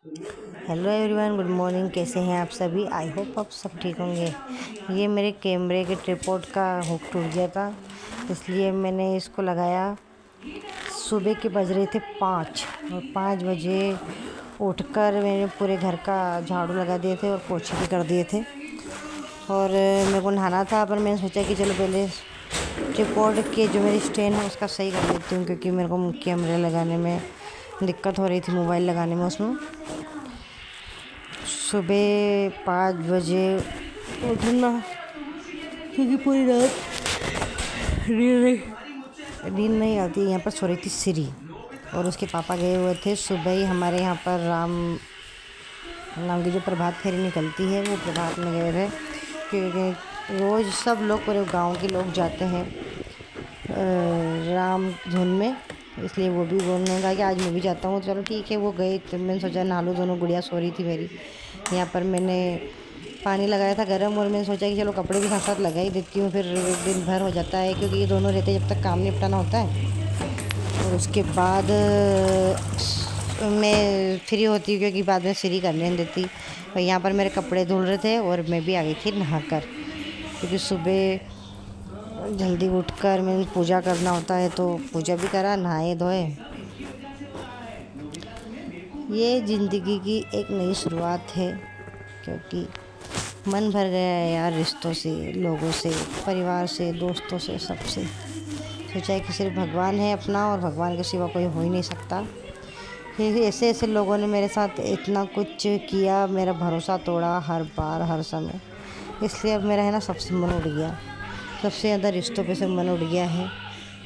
Hello everyone, good morning. कैसे हैं आप सभी? आई होप आप सब ठीक होंगे। ये मेरे कैमरे के ट्रिपॉड का हुक टूट गया था, इसलिए मैंने इसको लगाया। सुबह के बज रहे थे 5 और 5 बजे उठकर मैंने पूरे घर का झाड़ू लगा दिए थे और पोछे भी कर दिए थे। और मेरे को नहाना था, पर मैंने सोचा कि चलो पहले ट्रिपॉड के जो मेरी स्टैंड है उसका सही कर लेती हूँ, क्योंकि मेरे को कैमरे लगाने में दिक्कत हो रही थी, मोबाइल लगाने में उसमें। सुबह 5 बजे उठना, क्योंकि पूरी रात नींद नहीं आती। यहाँ पर सो रही थी सिरी और उसके पापा गए हुए थे। सुबह ही हमारे यहाँ पर राम नाम की जो प्रभात फेरी निकलती है वो प्रभात में गए थे, क्योंकि रोज़ सब लोग, पूरे गांव के लोग जाते हैं राम धुन में, इसलिए वो भी बोलने लगा कि आज मैं भी जाता हूँ। चलो ठीक है, वो गए। तो मैंने सोचा नहा लूँ, दोनों गुड़िया सो रही थी मेरी। यहाँ पर मैंने पानी लगाया था गर्म, और मैंने सोचा कि चलो कपड़े भी साथ साथ लगा ही देती हूँ, फिर दिन भर हो जाता है, क्योंकि ये दोनों रहते जब तक काम निपटाना होता है। और उसके बाद मैं फ्री होती हूँ, क्योंकि बाद में फ्री कर लेने देती। और यहाँ पर मेरे कपड़े धुल रहे थे और मैं भी आ गई थी नहाकर, क्योंकि सुबह जल्दी उठकर मैंने पूजा करना होता है, तो पूजा भी करा, नहाए धोए। ये ज़िंदगी की एक नई शुरुआत है, क्योंकि मन भर गया है यार, रिश्तों से, लोगों से, परिवार से, दोस्तों से, सबसे। सोचा है कि सिर्फ भगवान है अपना, और भगवान के सिवा कोई हो ही नहीं सकता। फिर ऐसे ऐसे लोगों ने मेरे साथ इतना कुछ किया, मेरा भरोसा तोड़ा हर बार, हर समय। इसलिए अब मेरा है ना सबसे मन उठ गया, सबसे ज़्यादा रिश्तों पे से मन उठ गया है।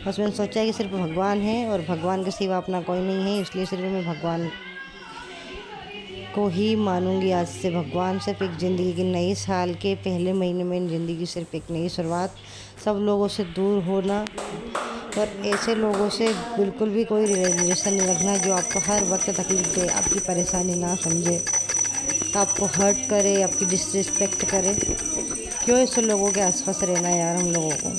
बस मैंने सोचा है कि सिर्फ भगवान है और भगवान के सिवा अपना कोई नहीं है, इसलिए सिर्फ मैं भगवान को ही मानूंगी आज से। भगवान सिर्फ एक ज़िंदगी की नई साल के पहले महीने में ज़िंदगी सिर्फ एक नई शुरुआत। सब लोगों से दूर होना और ऐसे लोगों से बिल्कुल भी कोई रिलेशन नहीं रखना जो आपको हर वक्त तकलीफ दे, आपकी परेशानी ना समझे, आपको हर्ट करे, आपकी डिसरिस्पेक्ट करे। क्यों ऐसे लोगों के आसपास रहना यार हम लोगों को,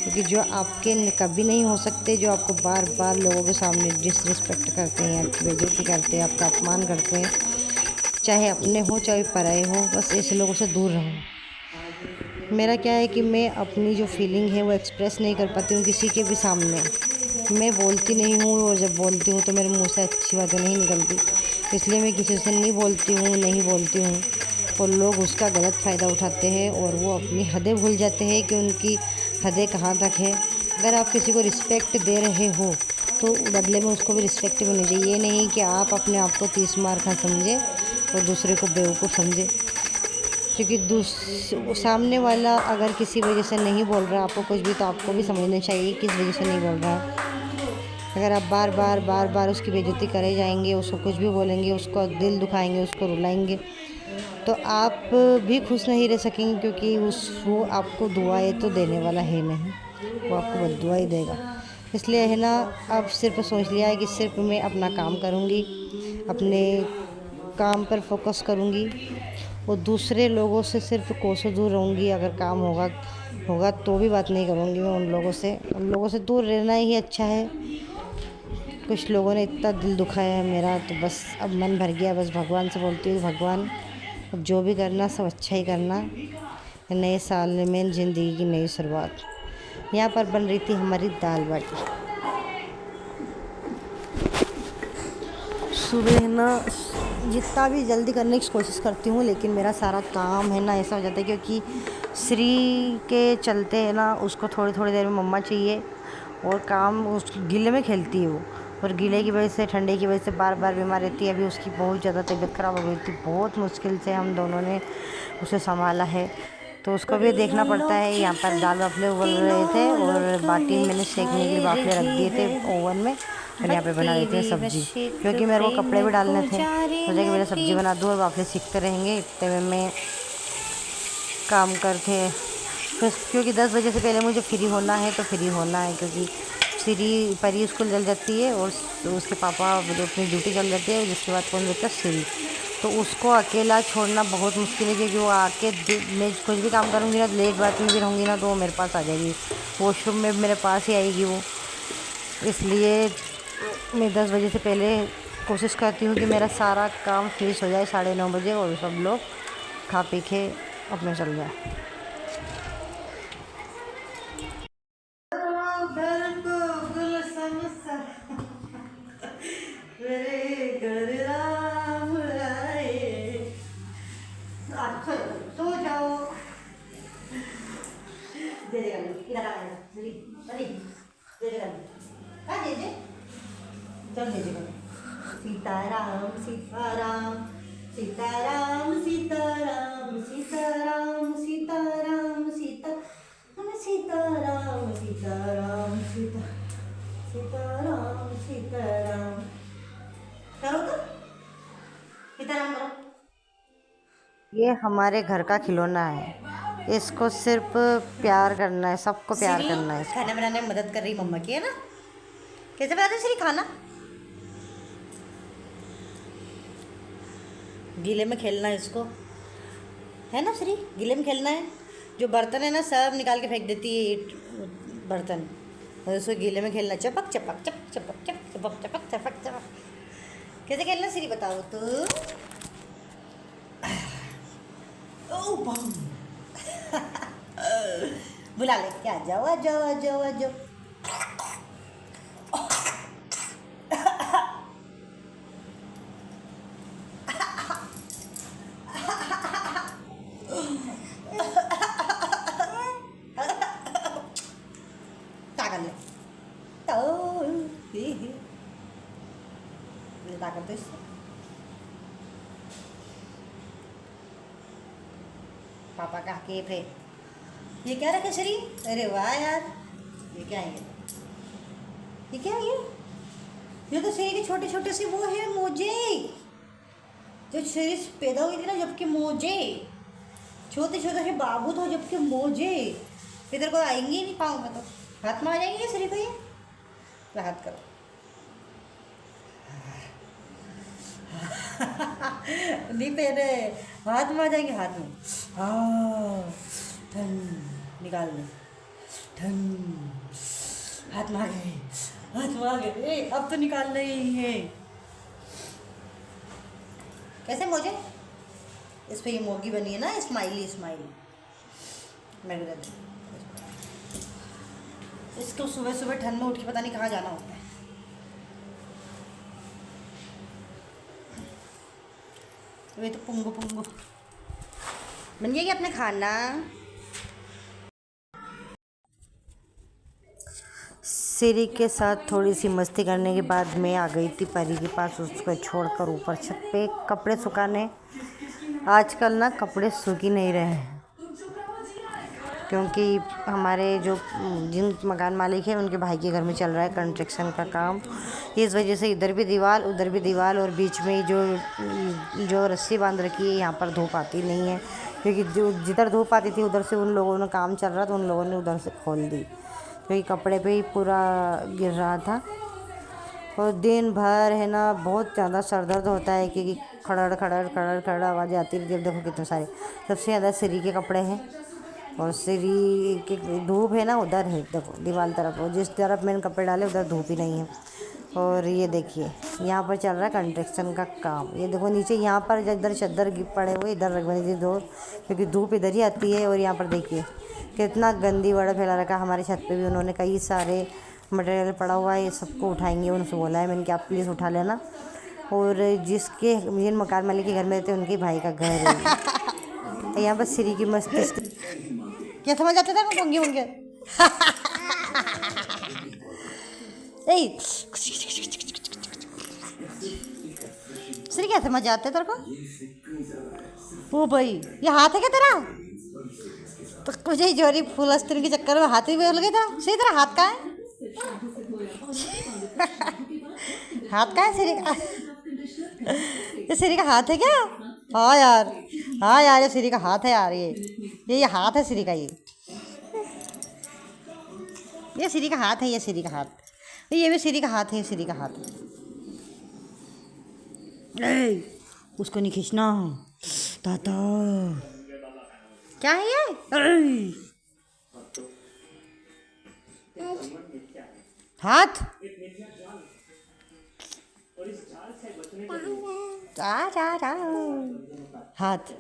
क्योंकि जो आपके कभी नहीं हो सकते, जो आपको बार बार लोगों के सामने डिसरिस्पेक्ट करते हैं, आपकी बेइज्जती करते हैं, आपका अपमान करते हैं, चाहे अपने हो चाहे पराए हो, बस ऐसे लोगों से दूर रहो। मेरा क्या है कि मैं अपनी जो फीलिंग है वो एक्सप्रेस नहीं कर पाती हूँ किसी के भी सामने। मैं बोलती नहीं हूँ, और जब बोलती हूँ तो मेरे मुंह से अच्छी बातें नहीं निकलती, इसलिए मैं किसी से नहीं बोलती हूँ। और लोग उसका गलत फ़ायदा उठाते हैं, और वो अपनी हदें भूल जाते हैं कि उनकी हदें कहाँ तक है। अगर आप किसी को रिस्पेक्ट दे रहे हो तो बदले में उसको भी रिस्पेक्ट मिलनी चाहिए। ये नहीं कि आप अपने आप को 30 मार खा समझे और दूसरे को बेवकूफ़ समझे, क्योंकि सामने वाला अगर किसी वजह से नहीं बोल रहा आपको कुछ भी, तो आपको भी समझना चाहिए किस वजह से नहीं बोल रहा है। अगर आप बार बार उसकी बेइज्जती करे जाएंगे, उसको कुछ भी बोलेंगे, उसको दिल दुखाएंगे, उसको रुलाएंगे, तो आप भी खुश नहीं रह सकेंगे, क्योंकि वो आपको दुआएं तो देने वाला है नहीं, वो आपको बद्दुआ ही देगा। इसलिए है ना, अब सिर्फ सोच लिया है कि सिर्फ मैं अपना काम करूँगी, अपने काम पर फोकस करूँगी, और दूसरे लोगों से सिर्फ कोसों दूर रहूँगी। अगर काम होगा तो भी बात नहीं करूँगी मैं उन लोगों से दूर रहना ही अच्छा है। कुछ लोगों ने इतना दिल दुखाया है मेरा, तो बस अब मन भर गया। बस भगवान से बोलती हूँ, भगवान अब जो भी करना सब अच्छा ही करना। नए साल में ज़िंदगी की नई शुरुआत। यहाँ पर बन रही थी हमारी दाल बाटी। सुबह ना जितना भी जल्दी करने की कोशिश करती हूँ, लेकिन मेरा सारा काम है ना ऐसा हो जाता है, क्योंकि श्री के चलते है ना, उसको थोड़ी थोड़ी देर में मम्मा चाहिए, और काम उस गीले में खेलती है वो, और गीले की वजह से, ठंडे की वजह से बार बार बीमार रहती है। अभी उसकी बहुत ज़्यादा तबीयत ख़राब हो गई थी, बहुत मुश्किल से हम दोनों ने उसे संभाला है, तो उसको भी देखना पड़ता है। यहाँ पर दाल बाफले उबल रहे थे और बाटी मैंने सेकने के लिए बाफले रख दिए थे ओवन में, और यहाँ पे बना देते हैं सब्ज़ी, क्योंकि मेरे को कपड़े भी डालने थे। सोचा कि मेरे सब्ज़ी बना दूँ और बाफले सीखते रहेंगे, इतने में मैं काम करके फिर, क्योंकि 10 बजे से पहले मुझे फ्री होना है, तो फ्री होना है, क्योंकि श्री परी स्कूल चल जाती है और उसके पापा अपनी ड्यूटी चल जाती है, जिसके बाद कौन देखता श्री, तो उसको अकेला छोड़ना बहुत मुश्किल है, क्योंकि वो आके मैं कुछ भी काम करूँगी ना, लेट बात में भी रहूँगी ना, तो वो मेरे पास आ जाएगी, वॉशरूम में मेरे पास ही आएगी वो। इसलिए मैं 10 बजे से पहले कोशिश करती हूँ कि मेरा सारा काम फिनिश हो जाए 9:30 बजे और सब लोग खा पी के अपने चल जाए। सो जाओ। दे देगा इधर आ जल्दी अरे दे देगा कहाँ दे दे चल दे देगा। सीताराम सीताराम सीताराम सीताराम सीताराम सीताराम सीताराम सीताराम सीताराम सीता सीताराम सीताराम करो तो सीताराम करो। ये हमारे घर का खिलौना है, इसको सिर्फ प्यार करना है, सबको प्यार करना है। खाना बनाने में मदद कर रही मम्मा की, है ना? कैसे बनाते श्री खाना? गीले में खेलना है इसको, है ना श्री? गीले में खेलना है। जो बर्तन है ना सब निकाल के फेंक देती है बर्तन, और उसको गीले में खेलना। चपक चपक चपक चपक चपक चपक चपक चपक चपक। कैसे खेलना श्री बताओ तो? ओ बम बुला ले क्या, आ जाओ आ जाओ आ जाओ आ जाओ। ताकत ले तो ताकत तो इससे पापा का केप है। ये क्या रखा श्री? अरे वाह यार, ये क्या है? ये क्या है? ये तो श्री के छोटे छोटे से वो है मोजे, जो श्री पैदा हुई थी ना जबकि मोजे, छोटे छोटे से बाबू था जबकि मोजे। इधर को आएंगे ही नहीं, पाऊंगा तो हाथ में आ जाएंगे श्री को। ये तो हाथ करो नहीं पहने, हाथ में आ जाएंगे, हाथ में। हाँ ठन निकाल ले, ठन हाथ में आ गए, हाथ में आ गए। अब तो निकाल रही है। कैसे मोजे? इस पे ये मोगी बनी है ना, स्माइली स्माइली। मैं इसको सुबह सुबह ठंड में उठ के पता नहीं कहाँ जाना होता है। वे तो पुंगो पुंगो बन गया अपने खाना। सिरी के साथ थोड़ी सी मस्ती करने के बाद मैं आ गई थी परी के पास, उसको छोड़कर ऊपर छत पे कपड़े सुखाने। आजकल ना कपड़े सूख ही नहीं रहे हैं, क्योंकि हमारे जो जिन मकान मालिक हैं उनके भाई के घर में चल रहा है कंस्ट्रक्शन का काम। इस वजह से इधर भी दीवार उधर भी दीवार, और बीच में जो रस्सी बांध रखी है यहाँ पर धूप आती नहीं है, क्योंकि जो जिधर धूप आती थी उधर से उन लोगों ने काम चल रहा था, उन लोगों ने उधर से खोल दी, क्योंकि कपड़े पे ही पूरा गिर रहा था। और दिन भर है ना बहुत ज़्यादा सर दर्द होता है, क्योंकि खड़ड़ खड़ड़ खड़ड़ खड़ड़ आवाज़ आती रहती है। देखो कितने सारे, सबसे ज़्यादा सिरी के कपड़े हैं, और सिरी की धूप है ना उधर है, देखो दीवार तरफ, और जिस तरफ मैंने कपड़े डाले उधर धूप ही नहीं है। और ये देखिए यहाँ पर चल रहा है कंस्ट्रक्शन का काम। ये देखो नीचे यहाँ पर इधर चद्दर पड़े हुए, इधर रख बनी थी दो, क्योंकि धूप इधर ही आती है। और यहाँ पर देखिए कितना गंदी वड़ा फैला रखा। हमारे छत पे भी उन्होंने कई सारे मटेरियल पड़ा हुआ है, ये सबको उठाएंगे, उनसे बोला है मैंने कि आप प्लीज़ उठा लेना। और जिसके जिन मकान मालिक के घर में रहते उनके भाई का घर है। यहाँ पर सिरी की मस्ती क्या समझ आते थे होंगे होंगे। सिरी क्या समझ आते तेरे को? ओ भाई ये हाथ है क्या तेरा? तो कुछ ही जोरी फूल अस्त्र के चक्कर में हाथ ही बोल गया था। सही तेरा हाथ का है? हाथ का है सिरी का? ये सिरी का हाथ है क्या? हाँ यार, हाँ यार ये सिरी का हाथ है यार। ये हाथ है सिरी का। ये सिरी का हाथ है, ये सिरी का हाथ, ये भी सिरी का हाथ है, ये सिरी का हाथ है। उसको नहीं खींचना ताता। क्या है ये? हाथ आ जा हाथ